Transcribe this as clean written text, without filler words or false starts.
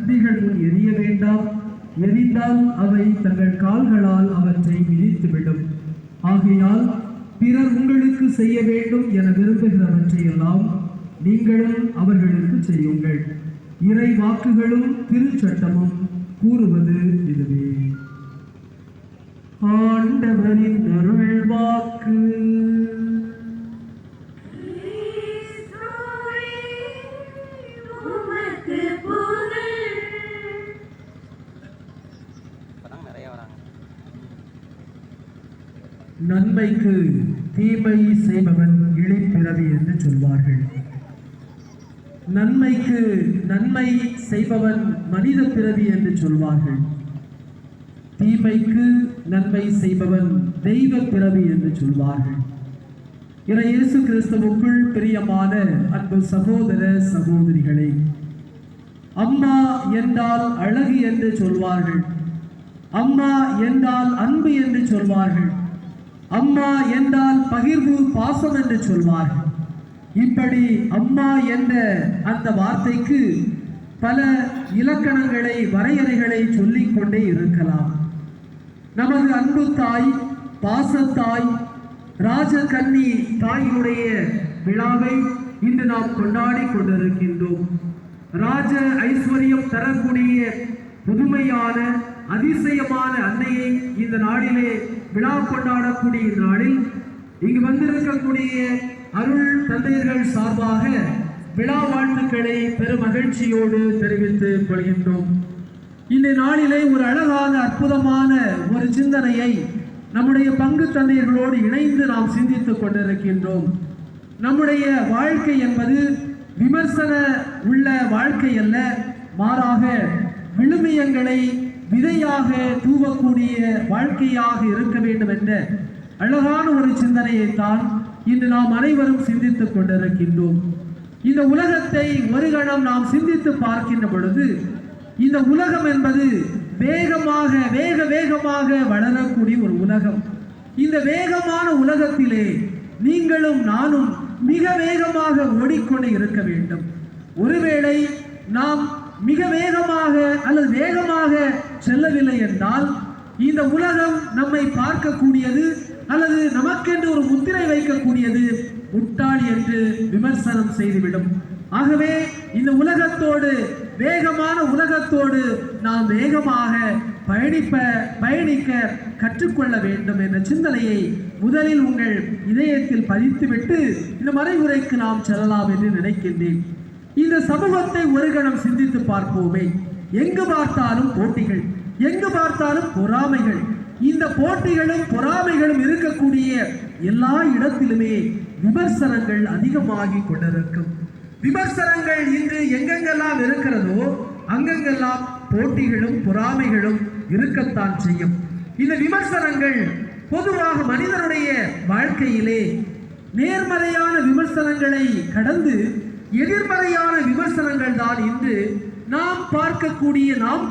கத்திகள் முன் எரிய வேண்டாம். எரிந்தால் அவை தங்கள் கால்களால் அவற்றை மிதித்துவிடும். ஆகையால் பிறர் உங்களுக்கு செய்ய வேண்டும் என விரும்புகிறவற்றையெல்லாம் நீங்களும் அவர்களுக்கு செய்யுங்கள். இறை வாக்குகளும் திருச்சட்டமும் கூறுவது இதுவே. ஆண்டவரின் அருள் வாக்கு. நன்மைக்கு தீமை செய்பவன் இழிப்பிறவி என்று சொல்வார்கள். நன்மைக்கு நன்மை செய்பவன் மனித பிறவி என்று சொல்வார்கள். தீமைக்கு நன்மை செய்பவன் தெய்வ பிறவி என்று சொல்வார்கள். இயேசு கிறிஸ்துவுக்குள் பிரியமான அன்பு சகோதர சகோதரிகளே, அம்மா என்றால் அழகு என்று சொல்வார்கள். அம்மா என்றால் அன்பு என்று சொல்வார்கள். அம்மா என்றால் பகிர்வு, பாசம் என்று சொல்வார்கள். இப்படி அம்மா என்ற அந்த வார்த்தைக்கு பல இலக்கணங்களை, வரையறைகளை சொல்லிக் கொண்டே இருக்கலாம். நமது அன்பு தாய், பாசத்தாய், ராஜகன்னி தாயினுடைய விழாவை இன்று நாம் கொண்டாடி கொண்டிருக்கின்றோம். ராஜ ஐஸ்வர்யம் தரக்கூடிய புதுமையான அதிசயமான அன்னையை இந்த நாளிலே விழா கொண்டாடக்கூடிய இந்த நாளில் இங்கு வந்திருக்கக்கூடிய அருள் தந்தையர்கள் சார்பாக விழா வாழ்த்துக்களை பெரும் மகிழ்ச்சியோடு தெரிவித்துக் கொள்கின்றோம். இந்த நாளிலே ஒரு அழகான அற்புதமான ஒரு சிந்தனையை நம்முடைய பங்கு தந்தையர்களோடு இணைந்து நாம் சிந்தித்துக் கொண்டிருக்கின்றோம். நம்முடைய வாழ்க்கை என்பது விமர்சன உள்ள வாழ்க்கை அல்ல, மாறாக விழுமியங்களை விதையாக தூவக்கூடிய வாழ்க்கையாக இருக்க வேண்டும் என்ற அழகான ஒரு சிந்தனையை தான் இன்று நாம் அனைவரும் சிந்தித்துக் கொண்டிருக்கின்றோம். இந்த உலகத்தை ஒரு கணம் நாம் சிந்தித்து பார்க்கின்ற பொழுது, இந்த உலகம் என்பது வேக வேகமாக வளரக்கூடிய ஒரு உலகம். இந்த வேகமான உலகத்திலே நீங்களும் நானும் மிக வேகமாக ஓடிக்கொண்டு இருக்க வேண்டும். ஒருவேளை நாம் மிக வேகமாக அல்லது வேகமாக செல்லவில்லை என்றால் இந்த உலகம் நம்மை பார்க்கக்கூடியது அல்லது நமக்கென்று ஒரு முத்திரை வைக்கக்கூடியது முட்டாள் என்று விமர்சனம் செய்துவிடும். ஆகவே இந்த உலகத்தோடு, வேகமான உலகத்தோடு நாம் வேகமாக பயணிக்க கற்றுக்கொள்ள வேண்டும் என்ற சிந்தனையை முதலில் உங்கள் இதயத்தில் பதித்துவிட்டு இந்த மறைவுரைக்கு நாம் செல்லலாம் என்று நினைக்கின்றேன். இந்த சமூகத்தை ஒரு கணம் சிந்தித்து பார்ப்போமே. எங்கு பார்த்தாலும் போட்டிகள், எங்கு பார்த்தாலும் பொறாமைகள். இந்த போட்டிகளும் பொறாமைகளும் இருக்கக்கூடிய எல்லா இடத்திலுமே விமர்சனங்கள் அதிகமாகி கொண்டிருக்கும். விமர்சனங்கள் இன்று எங்கெங்கெல்லாம் இருக்கிறதோ அங்கெங்கெல்லாம் போட்டிகளும் பொறாமைகளும் இருக்கத்தான் செய்யும். இந்த விமர்சனங்கள் பொதுவாக மனிதனுடைய வாழ்க்கையிலே நேர்மறையான விமர்சனங்களை கடந்து எதிர்மறையான விமர்சனங்கள் தான் இன்று நாம் பார்க்கக்கூடிய, நாம்